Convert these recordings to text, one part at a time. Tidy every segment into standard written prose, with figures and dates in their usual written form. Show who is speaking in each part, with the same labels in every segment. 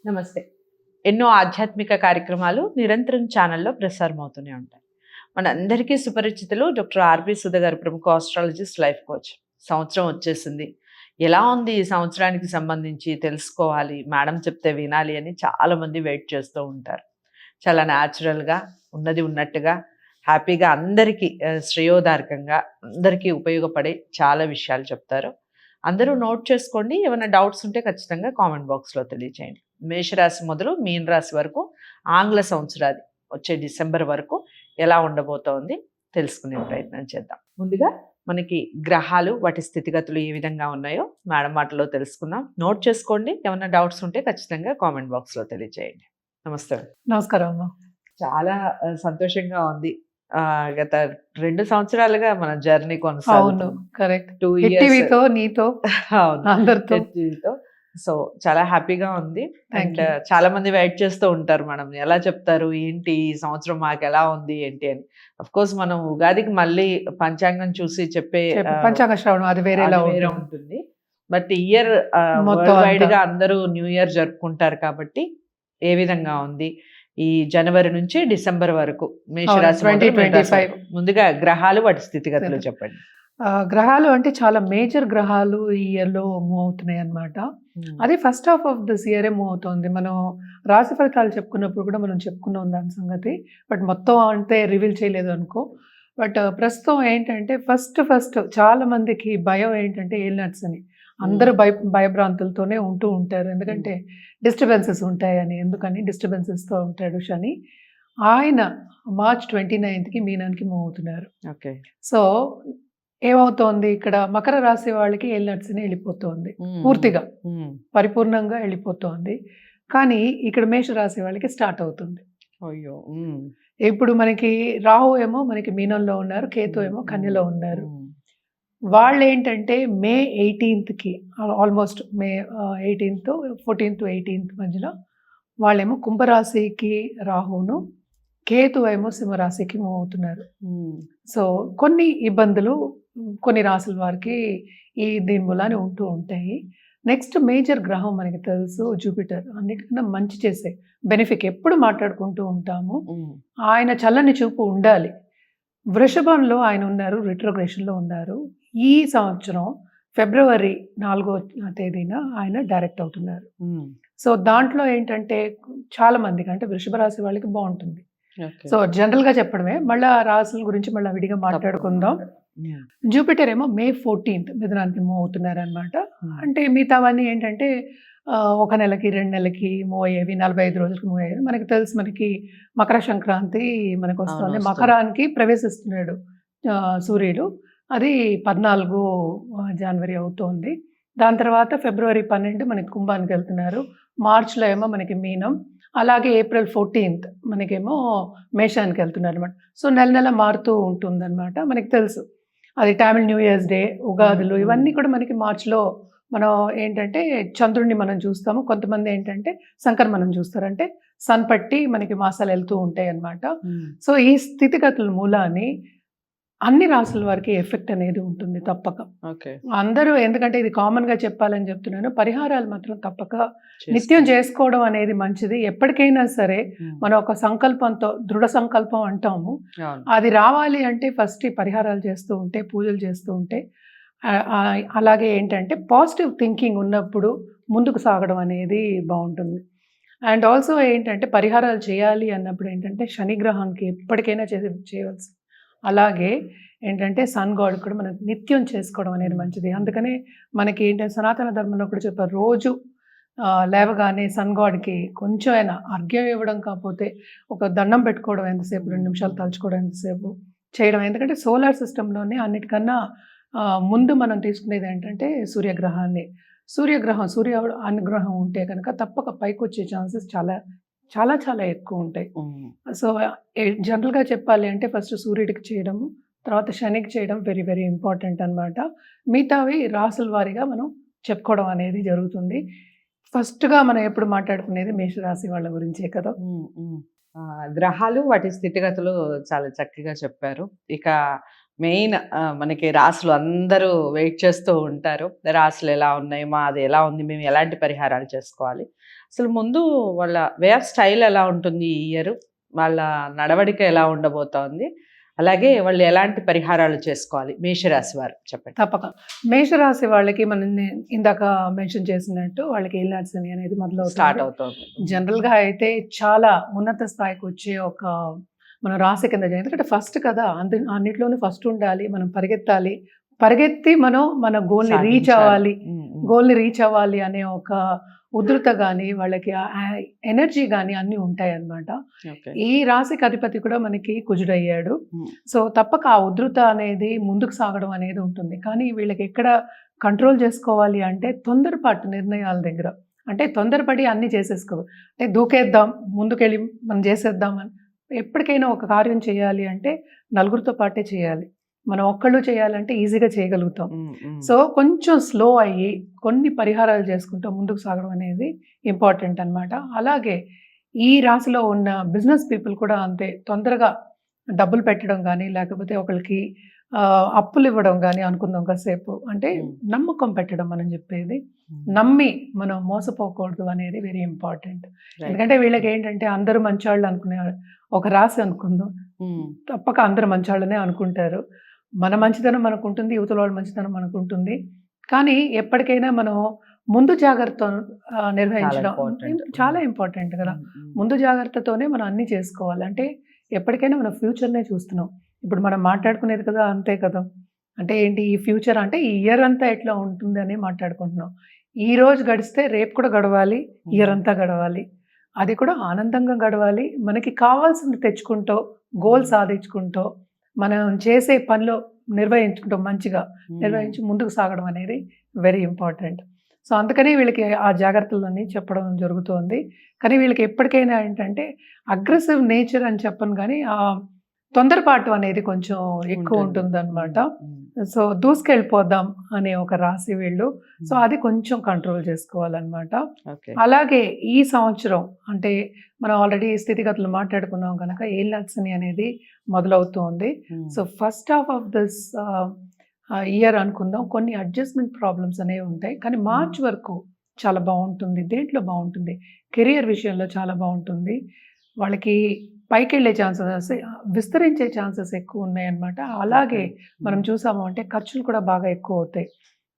Speaker 1: నమస్తే. ఎన్నో ఆధ్యాత్మిక కార్యక్రమాలు నిరంతరం ఛానల్‌లో ప్రసారం అవుతూనే ఉంటాయి. మనందరికీ సుపరిచితులు డాక్టర్ ఆర్‌బి సుధ గారు, ప్రముఖ ఆస్ట్రాలజిస్ట్, లైఫ్ కోచ్. సంవత్సరం వచ్చేసింది. ఎలా ఉంది ఈ సంవత్సరానికి సంబంధించి తెలుసుకోవాలి, మేడం చెప్తే వినాలి అని చాలామంది వెయిట్ చేస్తూ ఉంటారు. చాలా న్యాచురల్‌గా, ఉన్నది ఉన్నట్టుగా, హ్యాపీగా అందరికీ శ్రేయోదాయకంగా అందరికీ ఉపయోగపడే చాలా విషయాలు చెప్తారు. అందరూ నోట్ చేసుకోండి. ఏమైనా డౌట్స్ ఉంటే ఖచ్చితంగా కామెంట్ బాక్స్‌లో తెలియచేయండి. మేషరాశి మొదలు మీన రాశి వరకు ఆంగ్ల సంవత్సరాది వచ్చే డిసెంబర్ వరకు ఎలా ఉండబోతోంది తెలుసుకునే ప్రయత్నం చేద్దాం. ముందుగా మనకి గ్రహాలు, వాటి స్థితిగతులు ఏ విధంగా ఉన్నాయో మేడం మాటలో తెలుసుకుందాం. నోట్ చేసుకోండి. ఏమైనా డౌట్స్ ఉంటే ఖచ్చితంగా కామెంట్ బాక్స్‌లో తెలియజేయండి. నమస్తే.
Speaker 2: నమస్కారం అమ్మ.
Speaker 1: చాలా సంతోషంగా ఉంది. గత 2 సంవత్సరాలుగా మన జర్నీ
Speaker 2: అవును.
Speaker 1: కొనసాగుతుంది.
Speaker 2: కరెక్ట్.
Speaker 1: 2 ఇయర్స్
Speaker 2: ఎట్టివితో నీతో
Speaker 1: అవును.
Speaker 2: అందరితో.
Speaker 1: జీవితం. సో, చాలా హ్యాపీగా ఉంది.
Speaker 2: Thank
Speaker 1: and
Speaker 2: you.
Speaker 1: చాలా మంది వెయిట్ చేస్తూ ఉంటారు మేడం. ఎలా చెప్తారు? ఏంటి? ఈ సంవత్సరం మాకెలా ఉంది? ఏంటి అని. ఆఫ్‌కోర్స్ మనం ఉగాదికి మళ్ళీ పంచాంగం చూసి చెప్పే
Speaker 2: పంచాంగ శ్రవణం అది వేరేలా
Speaker 1: అది వేరే
Speaker 2: ఉంటుంది.
Speaker 1: ఉంటుంది. బట్ ఇయర్
Speaker 2: మొత్తం
Speaker 1: వరల్డ్
Speaker 2: అంతా.
Speaker 1: వైడ్‌గా అందరూ న్యూ ఇయర్ జరుపుకుంటారు కాబట్టి ఏ విధంగా ఉంది? ఈ జనవరి నుంచి డిసెంబర్ వరకు మేషరాశి మొదలు మీన రాశి
Speaker 2: 2025.
Speaker 1: వరకు. ముందుగా గ్రహాలు, వాటి స్థితిగతులు
Speaker 2: సరే.
Speaker 1: చెప్పండి.
Speaker 2: గ్రహాలు అంటే చాలా మేజర్ గ్రహాలు ఈ ఇయర్‌లో మూవ్ అవుతున్నాయి అన్నమాట. అది ఫస్ట్ హాఫ్ ఆఫ్ దిస్ ఇయరే మూవ్ అవుతోంది. మనం రాశి ఫలితాలు చెప్పుకున్నప్పుడు కూడా మనం చెప్పుకున్నాం దాని సంగతి. బట్ మొత్తం అంటే రివీల్ చేయలేదు అనుకో. బట్ ప్రస్తుతం ఏంటంటే ఫస్ట్ చాలా మందికి భయం ఏంటంటే ఏలినట్స్ అని. అందరూ భయభ్రాంతులతోనే ఉంటూ ఉంటారు. ఎందుకంటే డిస్టర్బెన్సెస్ ఉంటాయని. ఎందుకని డిస్టర్బెన్సెస్‌తో ఉంటాడు శని. ఆయన మార్చ్ 29కి మీనానికి మూవ్ అవుతున్నారు.
Speaker 1: ఓకే.
Speaker 2: సో, ఏమవుతోంది ఇక్కడ మకర రాశి వాళ్ళకి ఏలినట్స్ అని వెళ్ళిపోతోంది. పూర్తిగా పరిపూర్ణంగా వెళ్ళిపోతోంది. కానీ ఇక్కడ మేషరాశి వాళ్ళకి స్టార్ట్ అవుతుంది.
Speaker 1: అయ్యో!
Speaker 2: ఇప్పుడు మనకి రాహు ఏమో మనకి మీనంలో ఉన్నారు. కేతు ఏమో కన్యలో ఉన్నారు. వాళ్ళేంటంటే మే 18కి almost May 18థ్ 14th to 18th మధ్యలో వాళ్ళేమో కుంభరాశికి రాహును, కేతు ఏమో సింహరాశికి మూవ్ అవుతున్నారు. సో, కొన్ని ఇబ్బందులు కొన్ని రాశుల వారికి దీని మూలాన ఉంటూ ఉంటాయి. నెక్స్ట్ మేజర్ గ్రహం మనకి తెలుసు జూపిటర్. అన్నిటికన్నా మంచి చేసే బెనిఫిట్ ఎప్పుడు మాట్లాడుకుంటూ ఉంటాము. ఆయన చల్లని చూపు ఉండాలి. వృషభంలో ఆయన ఉన్నారు, రిట్రోగ్రేషన్‌లో ఉన్నారు. ఈ సంవత్సరం ఫిబ్రవరి 4వ తేదీన ఆయన డైరెక్ట్ అవుతున్నారు. సో, దాంట్లో ఏంటంటే చాలా మందికి అంటే వృషభ రాశి వాళ్ళకి బావుంటుంది. సో, జనరల్‌గా చెప్పడమే. మళ్ళా రాశుల గురించి మళ్ళా విడిగా మాట్లాడుకుందాం. జూపిటర్ ఏమో మే 14th మిథునానికి మూవ్ అవుతున్నారనమాట. అంటే మిగతావన్నీ ఏంటంటే 1 నెలకి, 2 నెలలకి మూవ్ అయ్యేవి, 45 రోజులకి మూవ్ అయ్యేవి. మనకి తెలుసు మనకి మకర సంక్రాంతి మనకొస్తోంది.
Speaker 1: వస్తుంది.
Speaker 2: మకరానికి ప్రవేశిస్తున్నాడు సూర్యుడు. అది 14 జనవరి అవుతోంది. దాని తర్వాత ఫిబ్రవరి 12 మనకి కుంభానికి వెళ్తున్నారు. మార్చ్‌లో ఏమో మనకి మీనం. అలాగే ఏప్రిల్ 14th మనకేమో మేషానికి వెళ్తున్నారనమాట. సో, నెల నెల మారుతూ ఉంటుందనమాట. మనకి తెలుసు. అది తమిళ్ న్యూ ఇయర్స్ డే, ఉగాదులు ఇవన్నీ కూడా మనకి మార్చ్‌లో మనం ఏంటంటే చంద్రుడిని మనం చూస్తాము. కొంతమంది ఏంటంటే సంక్రమణం చూస్తారు. అంటే సన్ పట్టి మనకి మాసాలు వెళ్తూ ఉంటాయన్నమాట. సో, ఈ స్థితిగతుల మూలాన్ని అన్ని రాసుల వారికి ఎఫెక్ట్ అనేది ఉంటుంది తప్పక.
Speaker 1: ఓకే.
Speaker 2: అందరూ ఎందుకంటే ఇది కామన్‌గా చెప్పాలని చెప్తున్నాను. పరిహారాలు మాత్రం తప్పక నిత్యం చేసుకోవడం అనేది మంచిది. ఎప్పటికైనా సరే మనం ఒక సంకల్పంతో దృఢ సంకల్పం అంటాము. అది రావాలి అంటే ఫస్ట్ ఈ పరిహారాలు చేస్తూ ఉంటే, పూజలు చేస్తూ ఉంటే అలాగే ఏంటంటే పాజిటివ్ థింకింగ్ ఉన్నప్పుడు ముందుకు సాగడం అనేది బావుంటుంది. అండ్ ఆల్సో ఏంటంటే పరిహారాలు చేయాలి అన్నప్పుడు ఏంటంటే శని గ్రహానికి ఎప్పటికైనా చేయవలసి. అలాగే ఏంటంటే సన్ గాడ్ కూడా మనం నిత్యం చేసుకోవడం అనేది మంచిది. అందుకనే మనకి ఏంటంటే సనాతన ధర్మంలో కూడా చెప్పారు. రోజు లేవగానే సన్ గాడ్‌కి కొంచెం అయినా అర్ఘ్యం ఇవ్వడం కాకపోతే ఒక దండం పెట్టుకోవడం ఎంతసేపు, 2 నిమిషాలు తలుచుకోవడం ఎంతసేపు చేయడం. ఎందుకంటే సోలార్ సిస్టమ్‌లోనే అన్నిటికన్నా ముందు మనం తీసుకునేది ఏంటంటే సూర్యగ్రహాన్ని. సూర్య అనుగ్రహం ఉంటే కనుక తప్పక పైకొచ్చే ఛాన్సెస్ చాలా ఎక్కువ ఉంటాయి. సో, జనరల్‌గా చెప్పాలి అంటే ఫస్ట్ సూర్యుడికి చేయడము, తర్వాత శనికి చేయడం వెరీ వెరీ ఇంపార్టెంట్ అనమాట. మిగతావి రాసుల వారీగా మనం చెప్పుకోవడం అనేది జరుగుతుంది. ఫస్ట్‌గా మనం ఎప్పుడు మాట్లాడుకునేది మేషరాశి వాళ్ళ గురించే కదా!
Speaker 1: గ్రహాలు, వాటి స్థితిగతులు చాలా చక్కగా చెప్పారు. ఇక మెయిన్ మనకి రాసులు అందరూ వెయిట్ చేస్తూ ఉంటారు. రాసులు ఎలా ఉన్నాయి? మాది ఎలా ఉంది? మేము ఎలాంటి పరిహారాలు చేసుకోవాలి? అసలు ముందు వాళ్ళ వే ఆఫ్ స్టైల్ ఎలా ఉంటుంది ఈ ఇయరు? వాళ్ళ నడవడిక ఎలా ఉండబోతోంది? అలాగే వాళ్ళు ఎలాంటి పరిహారాలు చేసుకోవాలి? మేషరాశి వారు చెప్పండి.
Speaker 2: తప్పక. మేషరాశి వాళ్ళకి మనం ఇందాక మెన్షన్ చేసినట్టు వాళ్ళకి ఏలినాటి శని అనేది
Speaker 1: స్టార్ట్
Speaker 2: మొదలవుతుంది.
Speaker 1: అవుతోంది.
Speaker 2: జనరల్‌గా అయితే చాలా ఉన్నత స్థాయికి వచ్చే ఒక మన రాశి కింద ఎందుకంటే ఫస్ట్ కదా! అన్నిట్లోనూ ఫస్ట్ ఉండాలి. మనం పరిగెత్తాలి. పరిగెత్తి మనం మన గోల్‌ని రీచ్
Speaker 1: సాధించాలి.
Speaker 2: అవ్వాలి.
Speaker 1: హ్మ్. హ్మ్.
Speaker 2: గోల్‌ని రీచ్ అవ్వాలి అనే ఒక ఉధృత గాని, వాళ్ళకి ఎనర్జీ గాని అన్నీ ఉంటాయన్నమాట.
Speaker 1: ఓకే.
Speaker 2: ఈ రాశికి అధిపతి కూడా మనకి కుజుడయ్యాడు.
Speaker 1: హ్మ్.
Speaker 2: సో, తప్పక ఆ ఉధృత అనేది ముందుకు సాగడం అనేది ఉంటుంది. కానీ వీళ్ళకి ఎక్కడ కంట్రోల్ చేసుకోవాలి అంటే తొందరపాటు నిర్ణయాల దగ్గర. అంటే తొందరపడి అన్నీ అంటే దూకేద్దాం, ముందుకెళ్ళి మనం చేసేద్దాం అని. ఎప్పటికైనా ఒక కార్యం చేయాలి అంటే నలుగురితో పాటే చేయాలి. మనం ఒక్కళ్ళు చేయాలంటే ఈజీగా చేయగలుగుతాం.
Speaker 1: హ్మ్. హ్మ్.
Speaker 2: సో, కొంచెం స్లో అయ్యి కొన్ని పరిహారాలు చేసుకుంటూ ముందుకు సాగడం అనేది ఇంపార్టెంట్ అన్నమాట. అలాగే ఈ రాశిలో ఉన్న బిజినెస్ పీపుల్ కూడా అంతే. తొందరగా డబ్బులు పెట్టడం గానీ, లేకపోతే ఒకళ్ళకి అప్పులు ఇవ్వడం గానీ అనుకుందాం కాసేపు. అంటే నమ్మకం పెట్టడం మనం చెప్పేది. నమ్మి మనం మోసపోకూడదు అనేది వెరీ ఇంపార్టెంట్.
Speaker 1: రైట్.
Speaker 2: ఎందుకంటే వీళ్ళకేంటంటే అందరూ మంచోళ్ళు అనుకునే ఒక రాశి అనుకుందాం.
Speaker 1: హ్మ్.
Speaker 2: తప్పక అందరూ మంచోళ్ళనే అనుకుంటారు. మన మంచితనం మనకుంటుంది. యువతల వాళ్ళ మంచితనం మనకుంటుంది. కానీ ఎప్పటికైనా మనం ముందు జాగ్రత్త
Speaker 1: చాలా
Speaker 2: నిర్వహించడం
Speaker 1: ఇంపార్టెంట్.
Speaker 2: చాలా ఇంపార్టెంట్ కదా!
Speaker 1: హ్మ్. హ్మ్.
Speaker 2: ముందు జాగ్రత్తతోనే మనం అన్నీ చేసుకోవాలి. అంటే ఎప్పటికైనా మనం ఫ్యూచర్‌నే చూస్తున్నాం. ఇప్పుడు మనం మాట్లాడుకునేది కదా! అంతే కదా! అంటే ఏంటి ఈ ఫ్యూచర్ అంటే ఈ ఇయర్ అంతా ఎట్లా ఉంటుందని మాట్లాడుకుంటున్నాం. ఈ రోజు గడిస్తే రేపు కూడా గడవాలి. ఇయర్ అంతా గడవాలి. అది కూడా ఆనందంగా గడవాలి. మనకి కావాల్సింది తెచ్చుకుంటూ, గోల్ సాధించుకుంటూ, మనం చేసే పనిలో నిర్వహించుకుంటూ మంచిగా నిర్వహించి ముందుకు సాగడం అనేది వెరీ ఇంపార్టెంట్. సో, అందుకని వీళ్ళకి ఆ జాగ్రత్తలన్నీ చెప్పడం జరుగుతోంది. కానీ వీళ్ళకి ఎప్పటికైనా ఏంటంటే అగ్రెసివ్ నేచర్ అని చెప్పను గానీ, తొందరపాటు అనేది కొంచెం ఎక్కువ
Speaker 1: ఉంటుంది.
Speaker 2: ఉంటుందనమాట.
Speaker 1: హ్మ్.
Speaker 2: సో, దూసుకెళ్ళిపోదాం అనే ఒక రాశి వీళ్ళు. సో, అది కొంచెం కంట్రోల్ చేసుకోవాలనమాట.
Speaker 1: ఓకే.
Speaker 2: అలాగే ఈ సంవత్సరం అంటే మనం ఆల్రెడీ స్థితిగతులు మాట్లాడుకున్నాం గనక ఏలినాటి శని అనేది మొదలవుతోంది.
Speaker 1: హ్మ్.
Speaker 2: So, first half of this year అనుకుందాం. కొన్ని అడ్జస్ట్‌మెంట్ ప్రాబ్లమ్స్ అనేవి ఉంటాయి. కానీ మార్చ్ వరకు చాలా బావుంటుంది. దేంట్లో బావుంటుంది? కెరియర్ విషయంలో చాలా బావుంటుంది. వాళ్ళకి పైకెళ్ళే ఛాన్సెస్ విస్తరించే ఛాన్సెస్ ఎక్కువున్నాయన్నమాట. అలాగే మనం చూసాము అంటే ఖర్చులు కూడా బాగా ఎక్కువవుతాయి.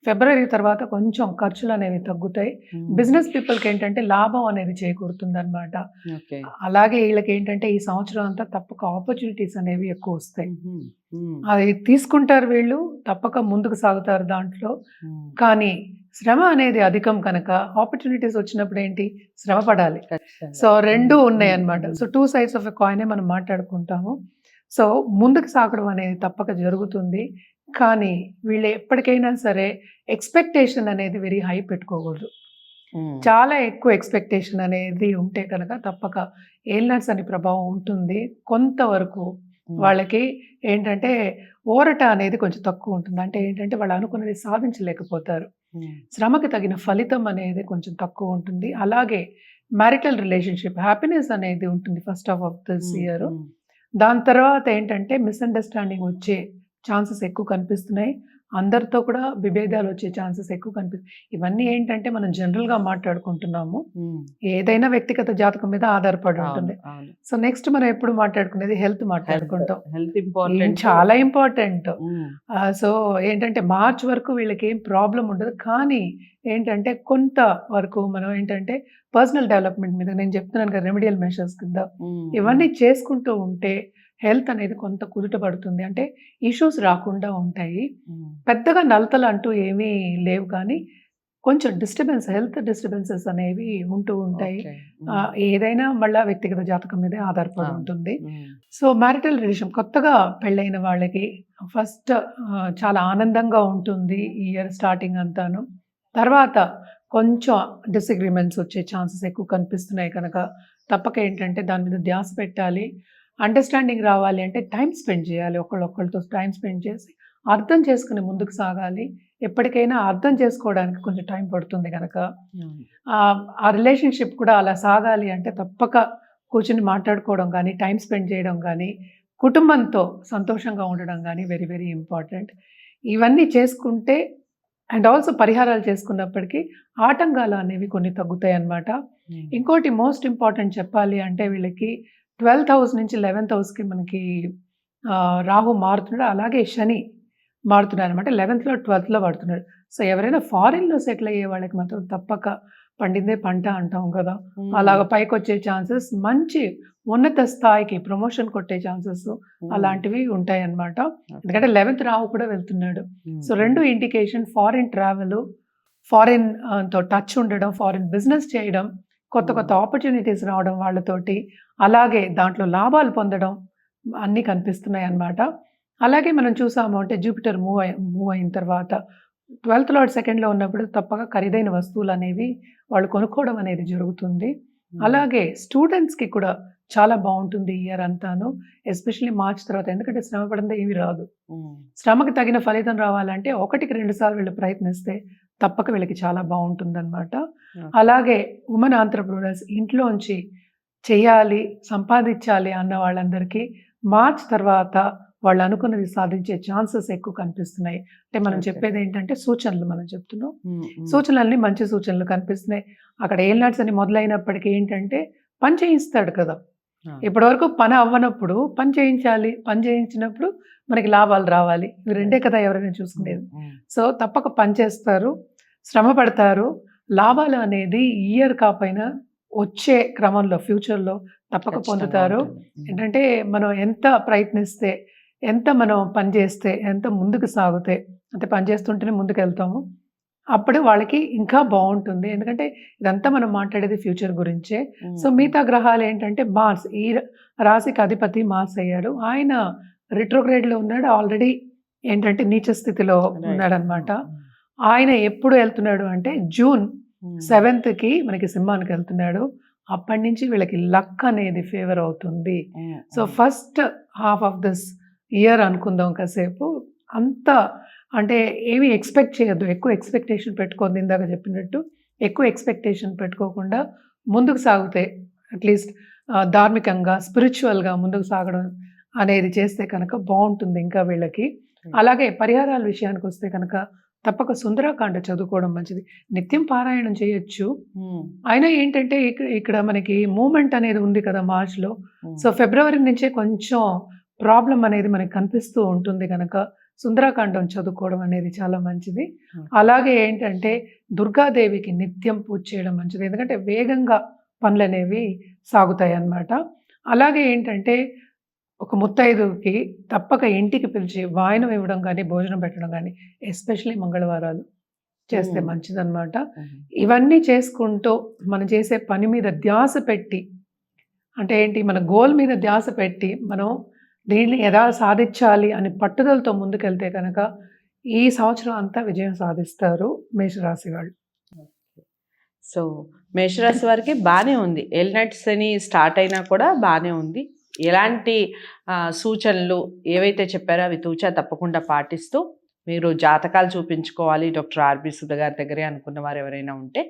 Speaker 2: ఫిబ్రవరి తర్వాత కొంచెం ఖర్చులనేవి తగ్గుతాయి. బిజినెస్ పీపుల్‌కేంటంటే లాభం అనేది చేకూరుతుందన్నమాట.
Speaker 1: ఓకే.
Speaker 2: అలాగే ఈళ్ళకేంటంటే ఈ సంవత్సరం అంతా తప్పక ఆపర్చునిటీస్ అనేవి ఎక్కువొస్తాయి.
Speaker 1: హుహు. హ్మ్.
Speaker 2: అది తీసుకుంటారు వీళ్ళు. తప్పక ముందుకు సాగుతారు దాంట్లో.
Speaker 1: హ్మ్.
Speaker 2: కానీ శ్రమ అనేది అధికం కనుక ఆపర్చునిటీస్ వచ్చినప్పుడు ఏంటి? శ్రమ పడాలి.
Speaker 1: ఖచ్చితంగా.
Speaker 2: సో, 2
Speaker 1: హ్మ్.
Speaker 2: ఉన్నాయన్నమాట.
Speaker 1: హ్మ్.
Speaker 2: సో, 2 సైడ్స్ ఆఫ్ ఎ కాయినే మనం మాట్లాడుకుంటాము. సో, ముందుకు సాగడం అనేది తప్పక జరుగుతుంది. కానీ వీళ్ళు ఎప్పటికైనా సరే ఎక్స్‌పెక్టేషన్ అనేది వెరీ హై పెట్టుకోకూడదు.
Speaker 1: హ్మ్.
Speaker 2: చాలా ఎక్కువ ఎక్స్‌పెక్టేషన్ అనేది ఉంటే కనుక తప్పక ఏలినాటి శని ప్రభావం ఉంటుంది. కొంతవరకు
Speaker 1: హ్మ్.
Speaker 2: వాళ్ళకి ఏంటంటే ఊరట అనేది కొంచెం తక్కువుంటుంది. అంటే ఏంటంటే వాళ్ళు అనుకున్నది సాధించలేకపోతారు.
Speaker 1: హ్మ్.
Speaker 2: శ్రమకి తగిన ఫలితం అనేది కొంచెం తక్కువుంటుంది. అలాగే మ్యారిటల్ రిలేషన్‌షిప్ హ్యాపీనెస్ అనేది ఉంటుంది ఫస్ట్ హాఫ్ ఆఫ్ దిస్
Speaker 1: హ్మ్.
Speaker 2: ఇయర్.
Speaker 1: హ్మ్.
Speaker 2: దాని తర్వాత ఏంటంటే మిస్‌అండర్‌స్టాండింగ్ వచ్చే ఛాన్సెస్ ఎక్కువ కనిపిస్తున్నాయి. అందరితో కూడా విభేదాలు వచ్చే ఛాన్సెస్ ఎక్కువ ఇవన్నీ ఏంటంటే మనం జనరల్‌గా మాట్లాడుకుంటున్నాము.
Speaker 1: హ్మ్.
Speaker 2: ఏదైనా వ్యక్తిగత జాతకం మీద ఆధారపడి
Speaker 1: అవును.
Speaker 2: ఉంటుంది.
Speaker 1: అవును.
Speaker 2: సో, నెక్స్ట్ మనం ఎప్పుడు మాట్లాడుకునేది హెల్త్
Speaker 1: హెల్త్.
Speaker 2: మాట్లాడుకుంటాం.
Speaker 1: Health important.
Speaker 2: చాలా ఇంపార్టెంట్.
Speaker 1: హ్మ్.
Speaker 2: సో, ఏంటంటే మార్చ్ వరకు వీళ్ళకేం ప్రాబ్లమ్ ఉండదు. కానీ ఏంటంటే కొంత వరకు మనం ఏంటంటే పర్సనల్ డెవలప్‌మెంట్ మీద నేను చెప్తున్నాను కదా! రెమెడియల్ మెషర్స్ కింద
Speaker 1: హ్మ్.
Speaker 2: ఇవన్నీ చేసుకుంటూ ఉంటే హెల్త్ అనేది కొంత కుదుట పడుతుంది. అంటే ఇష్యూస్ రాకుండా ఉంటాయి.
Speaker 1: హ్మ్.
Speaker 2: పెద్దగా నలతలు అంటూ ఏమీ లేవు కానీ కొంచెం హెల్త్ డిస్టర్బెన్సెస్ అనేవి ఉంటూ ఉంటాయి.
Speaker 1: ఓకే. హ్మ్.
Speaker 2: ఏదైనా మళ్ళా వ్యక్తిగత జాతకం మీదే ఆధారపడి
Speaker 1: అవును.
Speaker 2: ఉంటుంది.
Speaker 1: హ్మ్.
Speaker 2: సో, మ్యారిటల్ రిలేషన్ కొత్తగా పెళ్ళైన వాళ్ళకి ఫస్ట్ చాలా ఆనందంగా ఉంటుంది ఈ ఇయర్ స్టార్టింగ్ అంతాను. తర్వాత కొంచెం డిసగ్రీమెంట్స్ వచ్చే ఛాన్సెస్ ఎక్కువ కనిపిస్తున్నాయి కనుక తప్పక ఏంటంటే దాని మీద ధ్యాస పెట్టాలి. అండర్‌స్టాండింగ్ రావాలి అంటే టైమ్ స్పెండ్ చేయాలి. ఒకళ్ళతో టైమ్ స్పెండ్ చేసి అర్థం చేసుకొని ముందుకు సాగాలి. ఎప్పటికైనా అర్థం చేసుకోవడానికి కొంచెం టైం పడుతుంది గనక
Speaker 1: అవును.
Speaker 2: ఆ రిలేషన్‌షిప్ కూడా అలా సాగాలి అంటే తప్పక కూర్చొని మాట్లాడుకోవడం గానీ, టైమ్ స్పెండ్ చేయడం గానీ, కుటుంబంతో సంతోషంగా ఉండడం గానీ వెరీ, వెరీ ఇంపార్టెంట్. ఇవన్నీ చేసుకుంటే అండ్ ఆల్సో పరిహారాలు చేసుకున్నప్పటికీ ఆటంకాలు అనేవి కొన్ని తగ్గుతాయన్నమాట. ఇంకోటి మోస్ట్ ఇంపార్టెంట్ చెప్పాలి అంటే వీళ్ళకి 12th హౌస్ నుంచి 11th హౌస్‌కి మనకి రాహు మారుతున్నాడు. అలాగే శని మారుతున్నారనమాట. 11థ్‌లో, 12థ్‌లో పడుతున్నాడు. సో, ఎవరైనా ఫారిన్‌లో సెటిల్ అయ్యే వాళ్ళకి మాత్రం తప్పక పండిందే పంట అంటాం కదా! అలాగ పైకొచ్చే ఛాన్సెస్ మంచి ఉన్నత స్థాయికి ప్రమోషన్ కొట్టే ఛాన్సెస్ అలాంటివి ఉంటాయన్నమాట. ఎందుకంటే 11th రాహు కూడా వెళ్తున్నాడు. So, 2 indication foreign travel, foreign తో టచ్ ఉండడం, ఫారిన్ బిజినెస్ చేయడం, కొత్త కొత్త ఆపర్చునిటీస్ రావడం వాళ్ళతోటి, అలాగే దాంట్లో లాభాలు పొందడం అన్నీ కనిపిస్తున్నాయన్నమాట. అలాగే మనం చూసాము అంటే జూపిటర్ మూవ్ అయిన తర్వాత 12th లార్డ్ సెకండ్‌లో ఉన్నప్పుడు తప్పక ఖరీదైన వస్తువులనేవి వాళ్ళు కొనుక్కోవడం అనేది జరుగుతుంది. అలాగే స్టూడెంట్స్‌కి కూడా చాలా బావుంటుంది ఈ ఇయర్ అంతాను. ఎస్పెషల్లీ మార్చ్ తర్వాత. ఎందుకంటే శ్రమ పడందే ఏమి రాదు. శ్రమకి తగిన ఫలితం రావాలంటే ఒకటికి 2 సార్లు వీళ్ళు ప్రయత్నిస్తే తప్పక వీళ్ళకి చాలా బావుంటుందన్నమాట. అలాగే వుమెన్ ఆంత్రప్రెన్యూర్స్ ఇంట్లోంచి చెయ్యాలి, సంపాదించాలి అన్న వాళ్ళందరికీ మార్చ్ తర్వాత వాళ్ళు అనుకున్నది సాధించే ఛాన్సెస్ ఎక్కువ కనిపిస్తున్నాయి. అంటే మనం చెప్పేదేంటంటే సూచనలు మనం చెప్తున్నాం. సూచనలన్నీ మంచి సూచనలు కనిపిస్తున్నాయి. అక్కడ ఏలినాడ్స్ అని మొదలైనప్పటికీ ఏంటంటే పని చేయిస్తాడు కదా! ఇప్పటివరకు పని అవ్వనప్పుడు పని చేయించాలి. పని చేయించినప్పుడు మనకి లాభాలు రావాలి. ఇవి రెండే కదా ఎవరైనా చూసుకునేది. సో, తప్పక పని చేస్తారు, శ్రమ పడతారు. లాభాలు అనేది ఈ ఇయర్ కాపోయినా వచ్చే క్రమంలో ఫ్యూచర్‌లో తప్పక పొందుతారు. ఏంటంటే మనం ఎంత ప్రయత్నిస్తే, ఎంత మనం పని చేస్తే, ఎంత ముందుకు సాగితే, అంటే పని చేస్తుంటేనే ముందుకెళ్తాము. అప్పుడు వాళ్ళకి ఇంకా బావుంటుంది. ఎందుకంటే ఇదంతా మనం మాట్లాడేది ఫ్యూచర్ గురించే. సో, మిగతా గ్రహాలు ఏంటంటే మార్స్ ఈ రాశికి అధిపతి మార్స్ అయ్యాడు. ఆయన రిట్రోగ్రేడ్‌లో ఉన్నాడు. ఆల్రెడీ ఏంటంటే నీచ స్థితిలో ఉన్నాడనమాట. ఆయన ఎప్పుడు ఎళ్తున్నాడు అంటే జూన్ 7థ్‌కి మనకి సింహానికి వెళ్తున్నాడు. అప్పటి నుంచి వీళ్ళకి లక్ అనేది ఫేవర్ అవుతుంది. So, first half of this year అనుకుందాం కాసేపు. అంత అంటే ఏమి ఎక్స్‌పెక్ట్ చేయొద్దు. ఎక్కువ ఎక్స్‌పెక్టేషన్ పెట్టుకోవద్దు. ఇందాక చెప్పినట్టు ఎక్కువ ఎక్స్‌పెక్టేషన్ పెట్టుకోకుండా ముందుకు సాగితే అట్‌లీస్ట్ ధార్మికంగా, స్పిరిచ్యువల్‌గా ముందుకు సాగడం అనేది చేస్తే కనుక బావుంటుంది ఇంకా వీళ్ళకి. అలాగే పరిహారాల విషయానికొస్తే కనుక తప్పక సుందరకాండ చదువుకోవడం మంచిది. నిత్యం పారాయణం చేయొచ్చు. అయినా ఏంటంటే ఇక్కడ మనకి మూవ్‌మెంట్ అనేది ఉంది కదా మార్చ్‌లో. సో, ఫిబ్రవరి నుంచే కొంచెం ప్రాబ్లమ్ అనేది మనకు కనిపిస్తూ ఉంటుంది గనక సుందరకాండం చదువుకోవడం అనేది చాలా మంచిది. అలాగే ఏంటంటే దుర్గాదేవికి నిత్యం పూజ చేయడం మంచిది. ఎందుకంటే వేగంగా పనులనేవి సాగుతాయన్నమాట. అలాగే ఏంటంటే ఒక ముత్తైదువుకి తప్పక ఇంటికి పిలిచి వాయనం ఇవ్వడం గానీ, భోజనం పెట్టడం గానీ, ఎస్పెషల్లీ మంగళవారాలు చేస్తే మంచిదన్నమాట. ఇవన్నీ చేసుకుంటూ మనం చేసే పని మీద ధ్యాస పెట్టి, అంటే ఏంటి మన గోల్ మీద ధ్యాస పెట్టి మనం దీన్ని ఎలా సాధించాలి అని పట్టుదలతో ముందుకెళ్తే కనుక ఈ సంవత్సరం అంతా విజయం సాధిస్తారు మేషరాశి వాళ్ళు.
Speaker 1: సో, మేషరాశి వారికి బానే ఉంది. ఏలినాటి శని స్టార్ట్ అయినా కూడా బానే ఉంది. ఎలాంటి సూచనలు ఏవైతే చెప్పారో అవి తూచా తప్పకుండా పాటిస్తూ మీరు జాతకాలు చూపించుకోవాలి డాక్టర్ ఆర్బి సుధ గారి దగ్గరే అనుకున్న వారు ఎవరైనా ఉంటే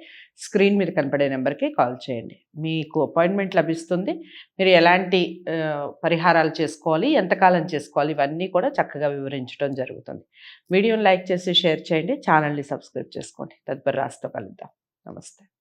Speaker 1: స్క్రీన్ మీద కనపడే నెంబర్కి కాల్ చేయండి. మీకు అపాయింట్మెంట్ లభిస్తుంది. మీరు ఎలాంటి పరిహారాలు చేసుకోవాలి, ఎంతకాలం చేసుకోవాలి, ఇవన్నీ కూడా చక్కగా వివరించడం జరుగుతుంది. వీడియోని లైక్ చేసి షేర్ చేయండి. ఛానల్ని సబ్స్క్రైబ్ చేసుకోండి. తదుపరి రాశితో కలుద్దాం. నమస్తే.